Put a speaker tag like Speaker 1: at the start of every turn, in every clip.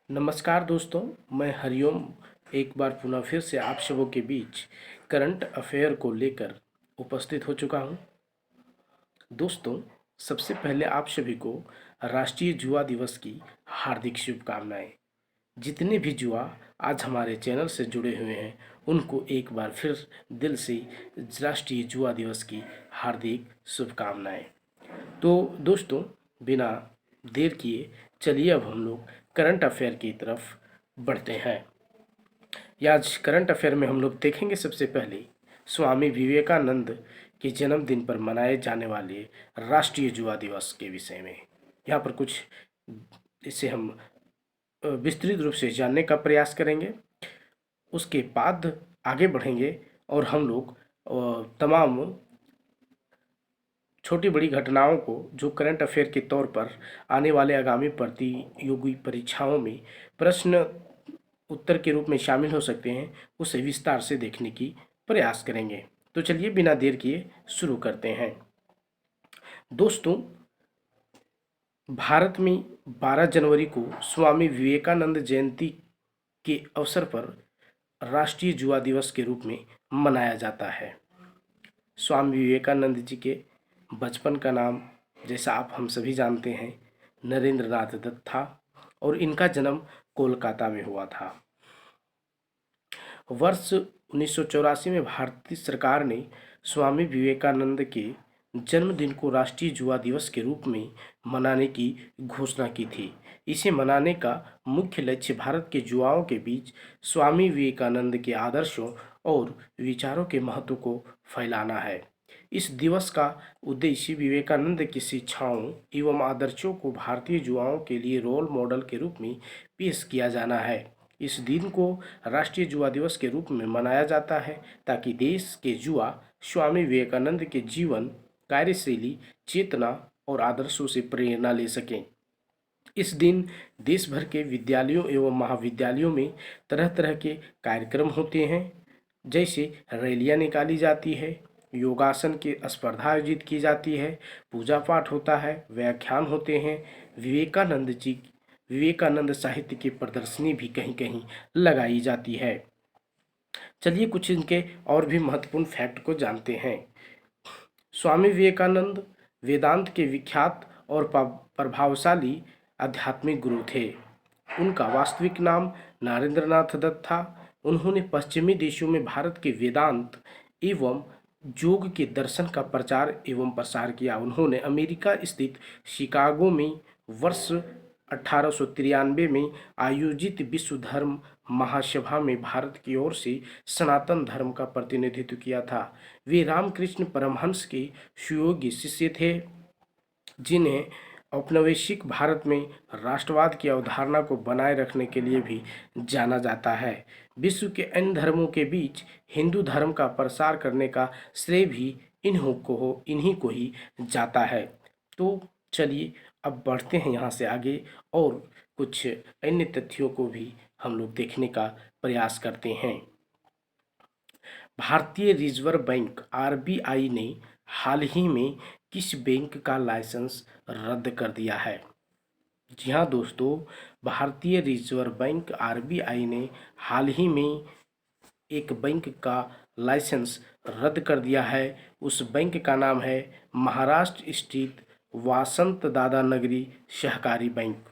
Speaker 1: नमस्कार दोस्तों, मैं हरिओम एक बार पुनः फिर से आप सबों के बीच करंट अफेयर को लेकर उपस्थित हो चुका हूं। दोस्तों, सबसे पहले आप सभी को राष्ट्रीय युवा दिवस की हार्दिक शुभकामनाएं। जितने भी युवा आज हमारे चैनल से जुड़े हुए हैं उनको एक बार फिर दिल से राष्ट्रीय युवा दिवस की हार्दिक शुभकामनाएं। तो दोस्तों, बिना देर किए चलिए अब हम लोग करंट अफेयर की तरफ बढ़ते हैं। आज करंट अफेयर में हम लोग देखेंगे सबसे पहले स्वामी विवेकानंद के जन्मदिन पर मनाए जाने वाले राष्ट्रीय युवा दिवस के विषय में। यहाँ पर कुछ इसे हम विस्तृत रूप से जानने का प्रयास करेंगे। उसके बाद आगे बढ़ेंगे और हम लोग तमाम छोटी बड़ी घटनाओं को जो करंट अफेयर के तौर पर आने वाले आगामी प्रतियोगी परीक्षाओं में प्रश्न उत्तर के रूप में शामिल हो सकते हैं, उसे विस्तार से देखने की प्रयास करेंगे। तो चलिए बिना देर किए शुरू करते हैं। दोस्तों, भारत में 12 जनवरी को स्वामी विवेकानंद जयंती के अवसर पर राष्ट्रीय युवा दिवस के रूप में मनाया जाता है। स्वामी विवेकानंद जी के बचपन का नाम, जैसा आप हम सभी जानते हैं, नरेंद्र नाथ दत्त था और इनका जन्म कोलकाता में हुआ था। वर्ष 1984 में भारतीय सरकार ने स्वामी विवेकानंद के जन्मदिन को राष्ट्रीय युवा दिवस के रूप में मनाने की घोषणा की थी। इसे मनाने का मुख्य लक्ष्य भारत के युवाओं के बीच स्वामी विवेकानंद के आदर्शों और विचारों के महत्व को फैलाना है। इस दिवस का उद्देश्य विवेकानंद की शिक्षाओं एवं आदर्शों को भारतीय युवाओं के लिए रोल मॉडल के रूप में पेश किया जाना है। इस दिन को राष्ट्रीय युवा दिवस के रूप में मनाया जाता है ताकि देश के युवा स्वामी विवेकानंद के जीवन, कार्यशैली, चेतना और आदर्शों से प्रेरणा ले सकें। इस दिन देश भर के विद्यालयों एवं महाविद्यालयों में तरह तरह के कार्यक्रम होते हैं, जैसे रैलियां निकाली जाती है, योगासन की स्पर्धा आयोजित की जाती है, पूजा पाठ होता है, व्याख्यान होते हैं, विवेकानंद साहित्य की प्रदर्शनी भी कहीं कहीं लगाई जाती है। चलिए कुछ इनके और भी महत्वपूर्ण फैक्ट को जानते हैं। स्वामी विवेकानंद वेदांत के विख्यात और प्रभावशाली आध्यात्मिक गुरु थे। उनका वास्तविक नाम नरेंद्र नाथ दत्त था। उन्होंने पश्चिमी देशों में भारत के वेदांत एवं योग के दर्शन का प्रचार एवं प्रसार किया। उन्होंने अमेरिका स्थित शिकागो में वर्ष 1893 में आयोजित विश्व धर्म महासभा में भारत की ओर से सनातन धर्म का प्रतिनिधित्व किया था। वे रामकृष्ण परमहंस के सुयोग्य शिष्य थे, जिन्हें औपनिवेशिक भारत में राष्ट्रवाद की अवधारणा को बनाए रखने के लिए भी जाना जाता है। विश्व के अन्य धर्मों के बीच हिंदू धर्म का प्रसार करने का श्रेय भी इन्हीं को ही जाता है। तो चलिए अब बढ़ते हैं यहाँ से आगे और कुछ अन्य तथ्यों को भी हम लोग देखने का प्रयास करते हैं। भारतीय रिजर्व बैंक आरबीआई ने हाल ही में किस बैंक का लाइसेंस रद्द कर दिया है? जी हाँ दोस्तों, भारतीय रिजर्व बैंक आरबीआई ने हाल ही में एक बैंक का लाइसेंस रद्द कर दिया है। उस बैंक का नाम है महाराष्ट्र स्थित वासंत दादा नगरी सहकारी बैंक।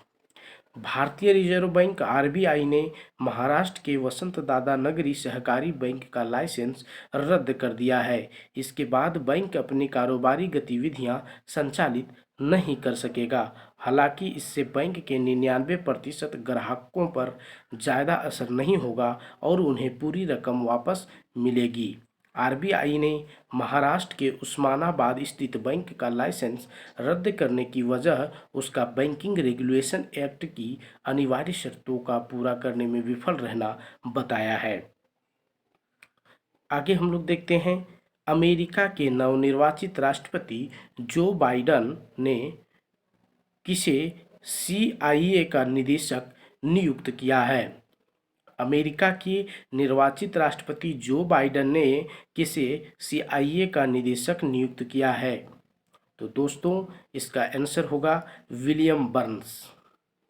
Speaker 1: भारतीय रिजर्व बैंक आरबीआई ने महाराष्ट्र के वसंत दादा नगरी सहकारी बैंक का लाइसेंस रद्द कर दिया है। इसके बाद बैंक अपनी कारोबारी गतिविधियां संचालित नहीं कर सकेगा। हालांकि इससे बैंक के 99% ग्राहकों पर ज़्यादा असर नहीं होगा और उन्हें पूरी रकम वापस मिलेगी। आरबीआई ने महाराष्ट्र के उस्मानाबाद स्थित बैंक का लाइसेंस रद्द करने की वजह उसका बैंकिंग रेगुलेशन एक्ट की अनिवार्य शर्तों का पूरा करने में विफल रहना बताया है। आगे हम लोग देखते हैं, अमेरिका के नवनिर्वाचित राष्ट्रपति जो बाइडन ने किसे सीआईए का निदेशक नियुक्त किया है? अमेरिका के निर्वाचित राष्ट्रपति जो बाइडन ने किसे सीआईए का निदेशक नियुक्त किया है? तो दोस्तों इसका आंसर होगा विलियम बर्न्स।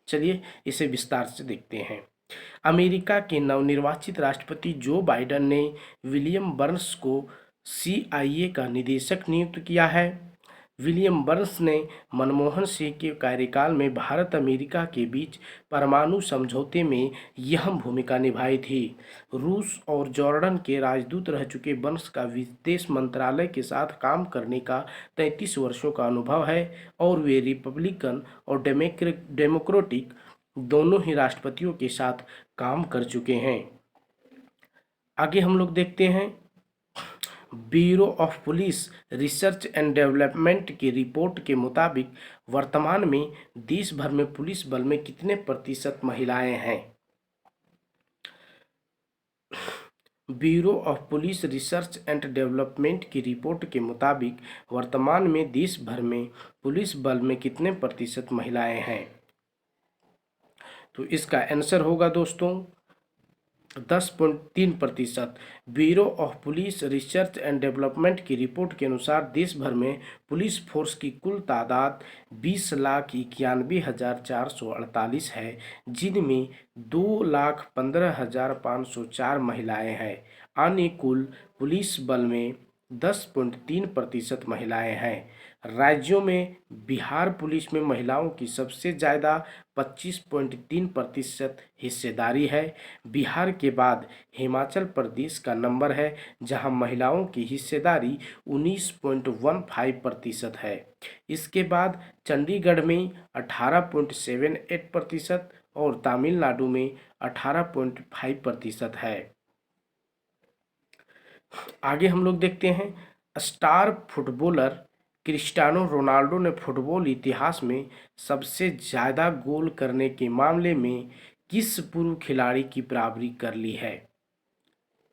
Speaker 1: चलिए इसे विस्तार से देखते हैं। अमेरिका के नवनिर्वाचित राष्ट्रपति जो बाइडेन ने विलियम बर्न्स को CIA का निदेशक नियुक्त किया है। विलियम बर्न्स ने मनमोहन सिंह के कार्यकाल में भारत अमेरिका के बीच परमाणु समझौते में अहम भूमिका निभाई थी। रूस और जॉर्डन के राजदूत रह चुके बर्न्स का विदेश मंत्रालय के साथ काम करने का 33 वर्षों का अनुभव है और वे रिपब्लिकन और डेमोक्रेटिक दोनों ही राष्ट्रपतियों के साथ काम कर चुके हैं। आगे हम लोग देखते हैं bureau of police research and development की रिपोर्ट के मुताबिक वर्तमान में देश भर में पुलिस बल में कितने प्रतिशत महिलाएं हैं। Bureau of police research and development की रिपोर्ट के मुताबिक वर्तमान में देश भर में पुलिस बल में कितने प्रतिशत महिलाएं हैं। तो इसका आंसर होगा दोस्तों 10.3%। Bureau of police research and development की रिपोर्ट के अनुसार देश भर में पुलिस फोर्स की कुल तादाद 20,91,448 है, जिनमें 2,15,504 महिलाएं हैं। अन्य कुल पुलिस बल में 10.3% महिलाएं हैं। राज्यों में बिहार पुलिस में महिलाओं की सबसे ज़्यादा 25.3% हिस्सेदारी है। बिहार के बाद हिमाचल प्रदेश का नंबर है, जहां महिलाओं की हिस्सेदारी 19.15% है। इसके बाद चंडीगढ़ में 18.78% और तमिलनाडु में 18.5% है। आगे हम लोग देखते हैं स्टार फुटबॉलर क्रिस्टियानो रोनाल्डो ने फुटबॉल इतिहास में सबसे ज़्यादा गोल करने के मामले में किस पूर्व खिलाड़ी की बराबरी कर ली है।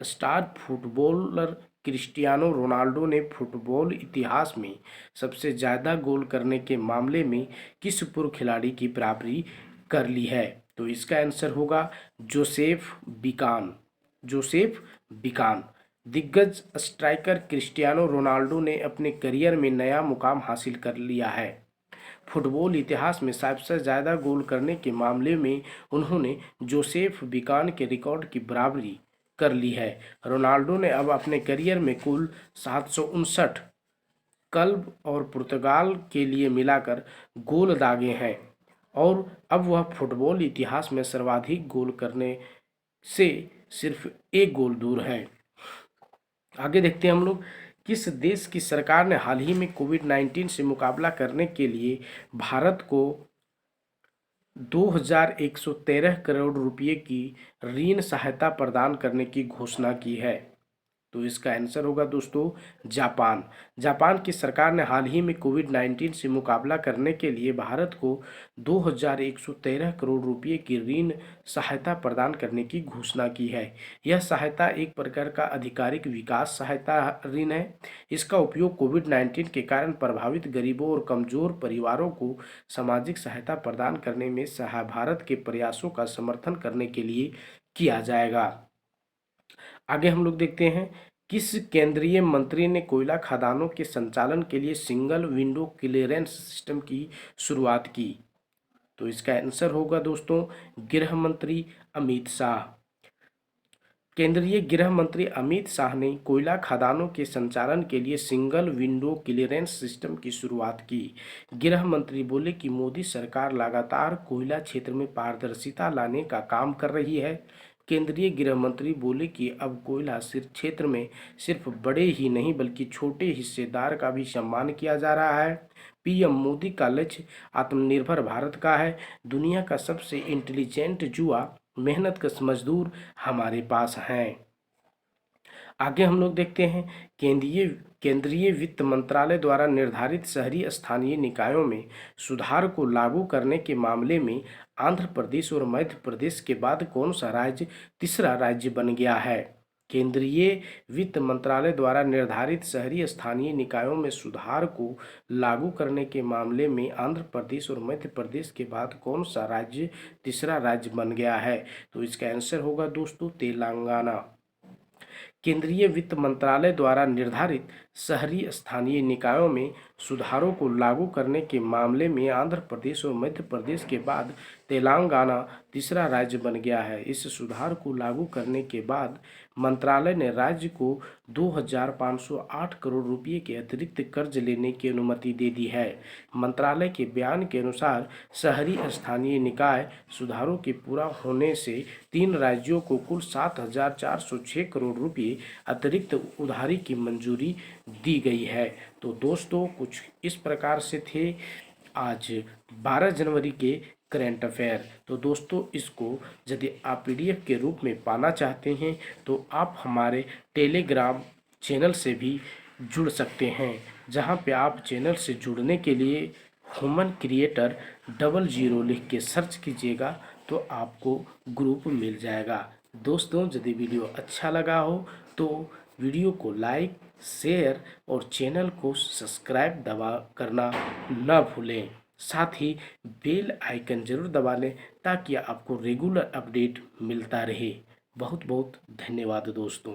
Speaker 1: स्टार फुटबॉलर क्रिस्टियानो रोनाल्डो ने फुटबॉल इतिहास में सबसे ज़्यादा गोल करने के मामले में किस पूर्व खिलाड़ी की बराबरी कर ली है। तो इसका आंसर होगा जोसेफ बिकान। दिग्गज स्ट्राइकर क्रिस्टियानो रोनाल्डो ने अपने करियर में नया मुकाम हासिल कर लिया है। फुटबॉल इतिहास में सबसे ज़्यादा गोल करने के मामले में उन्होंने जोसेफ बिकान के रिकॉर्ड की बराबरी कर ली है। रोनाल्डो ने अब अपने करियर में कुल 759 क्लब और पुर्तगाल के लिए मिलाकर गोल दागे हैं और अब वह फुटबॉल इतिहास में सर्वाधिक गोल करने से सिर्फ एक गोल दूर है। आगे देखते हैं हम लोग किस देश की सरकार ने हाल ही में कोविड-19 से मुकाबला करने के लिए भारत को 2,113 करोड़ रुपए की ऋण सहायता प्रदान करने की घोषणा की है। तो इसका आंसर होगा दोस्तों जापान की सरकार ने हाल ही में कोविड-19 से मुकाबला करने के लिए भारत को 2,113 करोड़ रुपए की ऋण सहायता प्रदान करने की घोषणा की है। यह सहायता एक प्रकार का आधिकारिक विकास सहायता ऋण है। इसका उपयोग कोविड-19 के कारण प्रभावित गरीबों और कमजोर परिवारों को सामाजिक सहायता प्रदान करने में भारत के प्रयासों का समर्थन करने के लिए किया जाएगा। आगे हम लोग देखते हैं किस केंद्रीय मंत्री ने कोयला खदानों के संचालन के लिए सिंगल विंडो क्लियरेंस सिस्टम की शुरुआत की। तो इसका आंसर होगा दोस्तों गृह मंत्री अमित शाह। केंद्रीय गृह मंत्री अमित शाह ने कोयला खदानों के संचालन के लिए सिंगल विंडो क्लियरेंस सिस्टम की शुरुआत की। गृह मंत्री बोले कि मोदी सरकार लगातार कोयला क्षेत्र में पारदर्शिता लाने का काम कर रही है। केंद्रीय गृह मंत्री बोले कि अब कोयला क्षेत्र में सिर्फ बड़े ही नहीं बल्कि छोटे हिस्सेदार का भी सम्मान किया जा रहा है। पीएम मोदी का लक्ष्य आत्मनिर्भर भारत का है। दुनिया का सबसे इंटेलिजेंट युवा मेहनतकश मजदूर हमारे पास हैं। आगे हम लोग देखते हैं केंद्रीय वित्त मंत्रालय द्वारा निर्धारित शहरी स्थानीय निकायों में सुधार को लागू करने के मामले में आंध्र प्रदेश और मध्य प्रदेश के बाद कौन सा राज्य तीसरा राज्य बन गया है। केंद्रीय वित्त मंत्रालय द्वारा निर्धारित शहरी स्थानीय निकायों में सुधार को लागू करने के मामले में आंध्र प्रदेश और मध्य प्रदेश के बाद कौन सा राज्य तीसरा राज्य बन गया है। तो इसका आंसर होगा दोस्तों तेलंगाना। केंद्रीय वित्त मंत्रालय द्वारा निर्धारित शहरी स्थानीय निकायों में सुधारों को लागू करने के मामले में आंध्र प्रदेश और मध्य प्रदेश के बाद तेलंगाना तीसरा राज्य बन गया है। इस सुधार को लागू करने के बाद मंत्रालय ने राज्य को 2,508 करोड़ रुपये के अतिरिक्त कर्ज लेने की अनुमति दे दी है। मंत्रालय के बयान के अनुसार शहरी स्थानीय निकाय सुधारों के पूरा होने से 3 राज्यों को कुल 7,406 करोड़ रुपये अतिरिक्त उधारी की मंजूरी दी गई है। तो दोस्तों, कुछ इस प्रकार से थे आज 12 जनवरी के करंट अफेयर। तो दोस्तों, इसको यदि आप पीडीएफ के रूप में पाना चाहते हैं तो आप हमारे टेलीग्राम चैनल से भी जुड़ सकते हैं, जहां पे आप चैनल से जुड़ने के लिए ह्यूमन क्रिएटर 00 लिख के सर्च कीजिएगा तो आपको ग्रुप मिल जाएगा। दोस्तों, यदि वीडियो अच्छा लगा हो तो वीडियो को लाइक, शेयर और चैनल को सब्सक्राइब दबा करना न भूलें। साथ ही बेल आइकन जरूर दबा लें ताकि आपको रेगुलर अपडेट मिलता रहे। बहुत बहुत धन्यवाद दोस्तों।